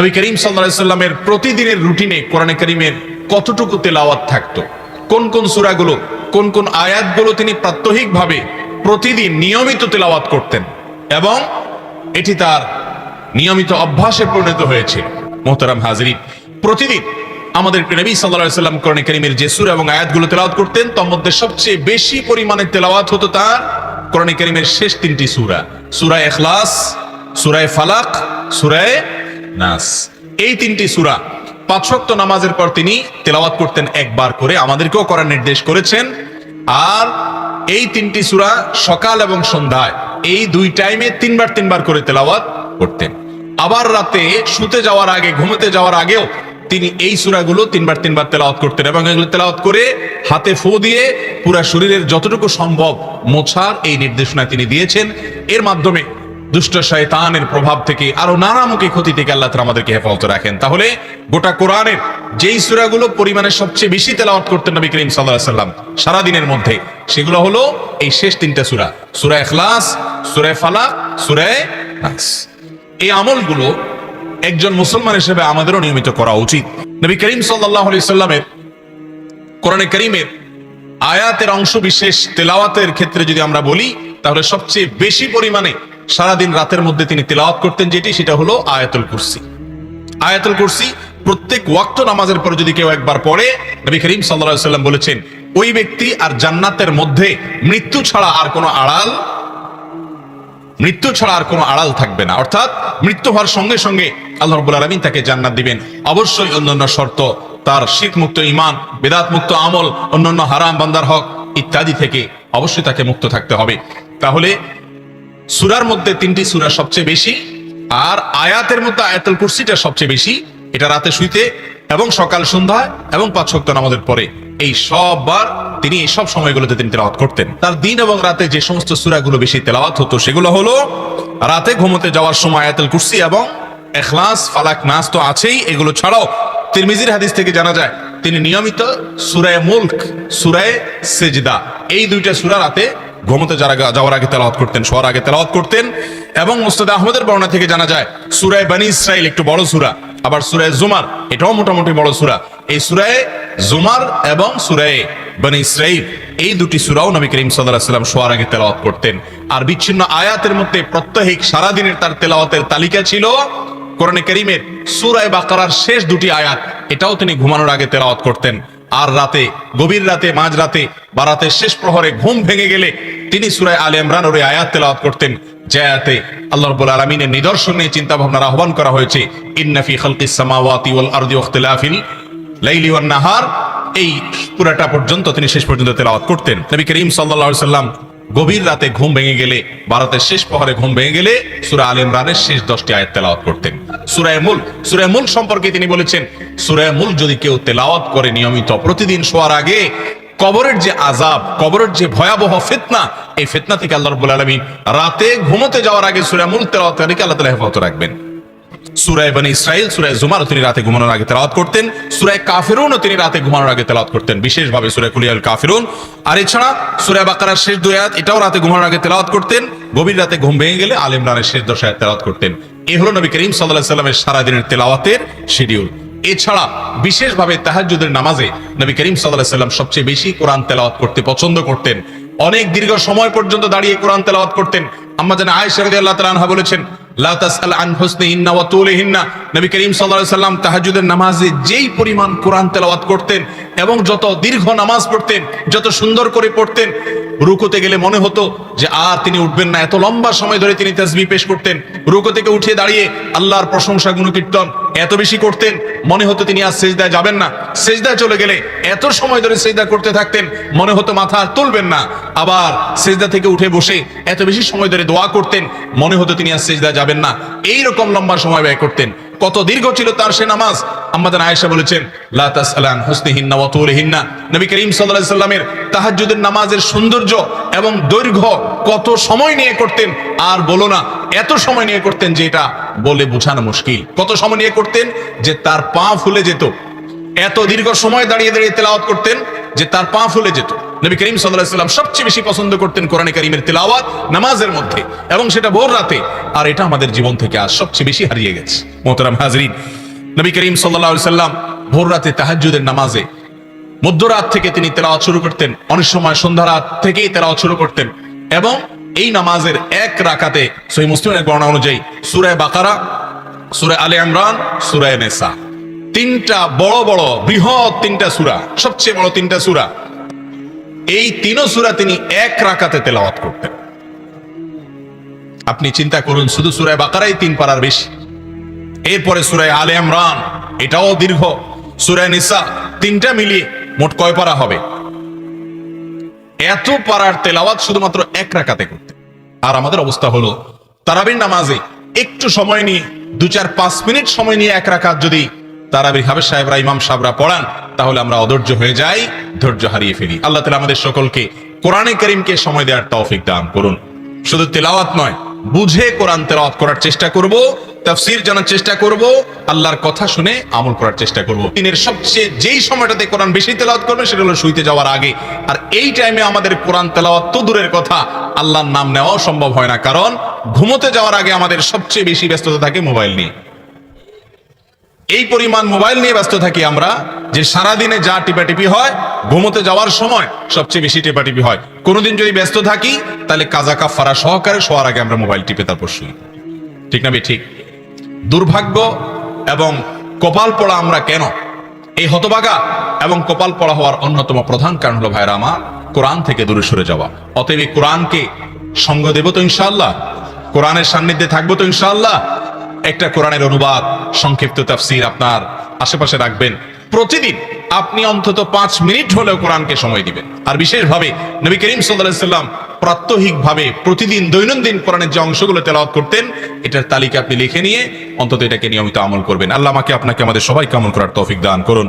নবী করিম সাল্লাল্লাহু আলাইহি সাল্লামের প্রতিদিনের রুটিনে কোরআনে কারীমের কতটুকু তেলাওয়াত থাকতো, কোন কোন সূরাগুলো, কোন কোন আয়াতগুলো তিনি প্রাত্যহিকভাবে প্রতিদিন নিয়মিত তেলাওয়াত করতেন এবং এটি তার নিয়মিত অভ্যাসে পরিণত হয়েছিল। মোহতারাম হাজিরিন, প্রতিদিন আমাদের নবী সাল্লাল্লাহু আলাইহি সাল্লাম কোরআনে কারীমের যে সূরা এবং আয়াতগুলো তেলাওয়াত করতেন তার মধ্যে সবচেয়ে বেশি পরিমাণে তেলাওয়াত হতো তার কোরআনে কারীমের শেষ তিনটি সূরা, সূরা ইখলাস, সূরা ফালাক, সূরা নাস। এই তিনটি সূরা পাঁচ ওয়াক্ত নামাজের পর তিনি তেলাওয়াত করতেন একবার করে, আমাদেরকেও করার নির্দেশ করেছেন। আর এই তিনটি সূরা সকাল এবং সন্ধ্যায় এই দুই টাইমে তিনবার করে তেলাওয়াত করতেন। আবার রাতে শুতে যাওয়ার আগে, ঘুমোতে যাওয়ার আগেও তিনি এই সূরাগুলো তিনবার তেলাওয়াত করতেন এবং এগুলো তেলাওয়াত করে হাতে ফু দিয়ে পুরা শরীরের যতটুকু সম্ভব মোছার এই নির্দেশনা তিনি দিয়েছেন। এর মাধ্যমে দুষ্ট শয়তানের প্রভাব থেকে আরো নানামুখী ক্ষতি থেকে আল্লাহ তাআলা আমাদেরকে হেফাজত রাখেন। তাহলে গোটা কোরআনের যেই সূরাগুলো পরিমাণে সবচেয়ে বেশি তেলাওয়াত করতেন নবী করিম সাল্লাল্লাহু আলাইহি সাল্লাম সারা দিনের মধ্যে, সেগুলো হলো এই শেষ তিনটা সূরা, সূরা ইখলাস, সূরা ফালাক, সূরা নাস। এই আমলগুলো একজন মুসলমান হিসেবে আমাদেরও নিয়মিত করা উচিত। নবী করিম সাল্লাল্লাহু আলাইহি সাল্লামের কোরআনে কারীমের আয়াতের অংশ বিশেষ তেলাওয়াতের ক্ষেত্রে যদি আমরা বলি, তাহলে সবচেয়ে বেশি পরিমাণে সারাদিন রাতের মধ্যে তিনি তেলাওয়াত করতেন যেটি, সেটা হলো আয়াতুল কুরসি। আয়াতুল কুরসি প্রত্যেক ওয়াক্ত নামাজের পরে যদি কেউ একবার পড়ে, নবী করিম সাল্লাল্লাহু আলাইহি সাল্লাম বলেছেন ওই ব্যক্তি আর জান্নাতের মধ্যে মৃত্যু ছাড়া আর কোনো আড়াল থাকবে না। অর্থাৎ মৃত্যু হওয়ার সঙ্গে সঙ্গে আল্লাহ রাব্বুল আলামিন তাকে জান্নাত দিবেন। অবশ্যই অন্যান্য শর্ত, তার শিরক মুক্ত ঈমান, বিদআত মুক্ত আমল, অন্যান্য হারাম বান্দার হক ইত্যাদি থেকে অবশ্যই তাকে মুক্ত থাকতে হবে। তাহলে সূরার মধ্যে তিনটি সূরা সবচেয়ে বেশি, আর আয়াতের মধ্যে আয়াতুল কুরসিটা সবচেয়ে বেশি। এটা রাতে শুইতে এবং সকাল সন্ধ্যায় এবং পাঁচ ওয়াক্ত নামাজের পরে এই সববার তিনি এই সব সময়গুলোতে তিনি তেলাওয়াত করতেন। তার দিন এবং রাতে যে সমস্ত সূরাগুলো বেশি তেলাওয়াত হতো সেগুলো হলো রাতে ঘুমোতে যাওয়ার সময় আয়াতুল কুরসি এবং ইখলাস, ফালাক, নাস তো আছেই। এগুলো ছাড়াও তিরমিজির হাদিস থেকে জানা যায় তিনি নিয়মিত সূরা মুলক, সূরা সিজদা, এই দুইটা সূরা রাতে ঘুমোতে যাওয়ার আগে তেলাওয়াত করতেন, শোয়ার আগে তেলাওয়াত করতেন। এবং মুসনাদ আহমদের বর্ণনা থেকে জানা যায় সূরা বনী ইসরাইল একটু বড় সূরা, আবার সূরা জুমার এটাও মোটামুটি বড় সূরা। এই সূরা জুমার এবং সূরা বনী ইসরাইল এই দুটি সূরাও নবী করিম সাল্লাল্লাহু আলাইহি সাল্লাম শোয়ার আগে তেলাওয়াত করতেন। আর বিচ্ছিন্ন আয়াতের মধ্যে প্রত্যেক সারাদিনের তার তেলাওয়াতের তালিকা ছিল কোরআনে কারীমের সূরা বাকারার শেষ দুটি আয়াত, এটাও তিনি ঘুমানোর আগে তেলাওয়াত করতেন। আর রাতে, গভীর রাতে, মাঝরাতে বা রাতের শেষ প্রহরে ঘুম ভেঙে গেলে তিনি সূরা আলে ইমরানের ওই আয়াত তেলাওয়াত করতেন, যে আয়াতে আল্লাহ রাব্বুল আলামিনের নিদর্শন নিয়ে চিন্তা ভাবনার আহ্বান করা হয়েছে, ইন্না ফি খালকিস সামাওয়াতি ওয়াল আরদি ওয়াখতিলাফিল লাইলি ওয়ান নাহার। এই পুরাটা পর্যন্ত তিনি শেষ পর্যন্ত তেলাওয়াত করতেন। নবী করিম সাল্লাল্লাহু আলাইহি সাল্লাম গভীর রাতে ঘুম ভেঙে গেলে বা রাতের শেষ প্রহরে ঘুম ভেঙে গেলে সূরা আলে ইমরানের শেষ 10টি আয়াত তেলাওয়াত করতেন। সূরা মুলক সম্পর্কে তিনি বলেছেন, সূরা মুলক যদি কেউ তেলাওয়াত করে নিয়মিত প্রতিদিন শোয়ার আগে, কবরের যে আযাব, কবরের যে ভয়াবহ ফিতনা, এই ফিতনা থেকে আল্লাহ রাব্বুল আলামিন রাতে ঘুমোতে যাওয়ার আগে সূরা মুলক তেলাওয়াত করে আল্লাহ তাআলা হেফাজত রাখবেন। সূরা বনী ইসরাইল, সূরা জুমার তিনি রাতে ঘুমানোর আগে তেলাওয়াত করতেন। সূরা কাফিরুন তিনি রাতে ঘুমানোর আগে তেলাওয়াত করতেন, বিশেষভাবে সূরা কুলিয়াল কাফিরুন। আর এছাড়া সূরা বাকারার শেষ দুই আয়াত এটাও রাতে ঘুমানোর আগে তেলাওয়াত করতেন। গভীর রাতে ঘুম ভেঙে গেলে আলে ইমরানের শেষ 10 আয়াত তেলাওয়াত করতেন। এই হলো নবী করিম সাল্লাল্লাহু আলাইহি সাল্লামের সারা দিনের তেলাওয়াতের শিডিউল। এছাড়া বিশেষভাবে তাহাজ্জুদের নামাজে নবী করিম সাল্লাল্লাহু আলাইহি সাল্লাম সবচেয়ে বেশি কোরআন তেলাওয়াত করতে পছন্দ করতেন। অনেক দীর্ঘ সময় পর্যন্ত দাঁড়িয়ে কোরআন তেলাওয়াত করতেন। আম্মা জান আয়েশা রাদিয়াল্লাহু তাআলা আনহা বলেছেন, লা তাসআল আন হুসনিহিন্না ওয়া তুলিহিন্না। নবী করিম সাল্লাল্লাহু আলাইহি সাল্লাম তাহাজ্জুদের নামাজে যেই পরিমাণ কোরআন তেলাওয়াত করতেন এবং যত দীর্ঘ নামাজ পড়তেন, যত সুন্দর করে পড়তেন, রুকুতে গেলে মনে হতো যে আর তিনি উঠবেন না, এত লম্বা সময় ধরে তিনি তাসবিহ পেশ করতেন। রুকু থেকে উঠে দাঁড়িয়ে আল্লাহর প্রশংসা গুণকীর্তন এত বেশি করতেন, মনে হতো তিনি আর সিজদায় যাবেন না। সিজদায় চলে গেলে এত সময় ধরে সিজদা করতে থাকতেন, মনে হতো মাথা আর তুলবেন না। আবার সিজদা থেকে উঠে বসে এত বেশি সময় ধরে দোয়া করতেন, মনে হতো তিনি আর সিজদায় যাবেন না। এই রকম লম্বা সময় ব্যয় করতেন। কত দীর্ঘ ছিল তার সে নামাজ। আম্মা জান আয়েশা বলেছেন, লা তাসআল আন হুসনিহিন্না ওয়া তুলিহিন্না। নবী করিম সাল্লাল্লাহু আলাইহি সাল্লামের তাহাজ্জুদের নামাজের সৌন্দর্য এবং দৈর্ঘ্য কত সময় নিয়ে করতেন, আর বলো না, এত সময় নিয়ে করতেন যে এটা বলে বোঝানো মুশকিল। কত সময় নিয়ে করতেন যে তার পা ফুলে যেত। এত দীর্ঘ সময় দাঁড়িয়ে দাঁড়িয়ে তেলাওয়াত করতেন যে তার পা ফুলে যেত। নবী করিম সাল্লাল্লাহু আলাইহি ওয়াসাল্লাম সবচেয়ে বেশি পছন্দ করতেন কোরআনে কারীমের তিলাওয়াত নামাজের মধ্যে, এবং সেটা ভোর রাতে। আর এটা আমাদের জীবন থেকে আজ সবচেয়ে বেশি হারিয়ে গেছে। মোহতারাম হাজরিন, নবী করিম সাল্লাল্লাহু আলাইহি ওয়াসাল্লাম ভোর রাতে তাহাজ্জুদের নামাজে মধ্যরাত থেকে তিনি তেলাওয়াত শুরু করতেন, অনেক সময় সন্ধ্যা রাত থেকেই তেলাওয়াত শুরু করতেন। এবং এই নামাজের এক রাকাতে সহিহ মুসলিমের বর্ণনা অনুযায়ী সূরা বাকারা, সূরা আলে ইমরান, সূরা নিসা, তিনটা বড় বড় বৃহৎ তিনটা সূরা, সবচেয়ে বড় তিনটা সূরা, এই তিনও সূরা তিনি এক রাকাতে তেলাওয়াত করতেন। আপনি চিন্তা করুন, শুধু সূরা বাকারাই 3 পারার বেশি, এরপরে সূরা আলে ইমরান এটাও দীর্ঘ, সূরা নিসা, তিনটা মিলিয়ে মোট কয় পারা হবে? এত পারার তেলাওয়াত শুধুমাত্র এক রাকাতে করতে। আর আমাদের অবস্থা হলো তারাবির নামাজে একটু সময় নিয়ে 2-4-5 মিনিট সময় নিয়ে এক রাকাত যদি তারাবির হাফেজ সাহেবরা, ইমাম সাহেবরা পড়ান, তাহলে আমরা অধৈর্য হয়ে যাই, ধৈর্য হারিয়ে ফেলি। আল্লাহ তাআলা আমাদের সকলকে কোরআনে কারীমকে সময় দেওয়ার তৌফিক দান করুন। শুধু তেলাওয়াত নয়, বুঝে কোরআন তেলাওয়াত করার চেষ্টা করব, তাফসীর জানার চেষ্টা করব, আল্লাহর কথা শুনে আমল করার চেষ্টা করব। দিনের সবচেয়ে যেই সময়টাতে কোরআন বেশি তেলাওয়াত করবেন সেটা হলো শুইতে যাওয়ার আগে। আর এই টাইমে আমাদের কোরআন তেলাওয়াত তো দূরের কথা, আল্লাহর নাম নেওয়াও সম্ভব হয় না, কারণ ঘুমোতে যাওয়ার আগে আমাদের সবচেয়ে বেশি ব্যস্ততা থাকে মোবাইল নিয়ে। এই পরিমাণ মোবাইল নিয়ে ব্যস্ত থাকি আমরা যে সারাদিনে যা টিপাটিপি হয়, ঘুমোতে যাওয়ার সময় সবচেয়ে বেশি টিপাটিপি হয়। কোনোদিন যদি ব্যস্ত থাকি, তাহলে কাজা কাফারা সহকারে শোয়ার আগে আমরা মোবাইল টিপে তারপর শুই। ঠিক না? ঠিক। দুর্ভাগ্য এবং কপাল পড়া আমরা কেন? এই হতভাগা এবং কপাল পড়া হওয়ার অন্যতম প্রধান কারণ হলো ভাইরা আমার, কোরআন থেকে দূরে সরে যাওয়া। অতএব এই কোরআনকে সঙ্গ দেব তো ইনশাআল্লাহ, কোরআনের সান্নিধ্যে থাকবো তো ইনশাআল্লাহ। একটা কোরআনের অনুবাদ, সংক্ষিপ্ত তাফসীর আপনার আশেপাশে রাখবেন। প্রতিদিন আপনি অন্তত 5 মিনিট হলেও কোরআনকে সময় দিবেন। আর বিশেষভাবে নবী করিম সাল্লাল্লাহু আলাইহি ওয়াসাল্লাম প্রাত্যহিকভাবে প্রতিদিন দৈনন্দিন কোরআনের যে অংশগুলো তেলাওয়াত করতেন, এটার তালিকা আপনি লিখে নিয়ে অন্তত এটাকে নিয়মিত আমল করবেন। আল্লাহ আমাকে আপনাকে আমাদের সবাইকে আমল করার তৌফিক দান করুন।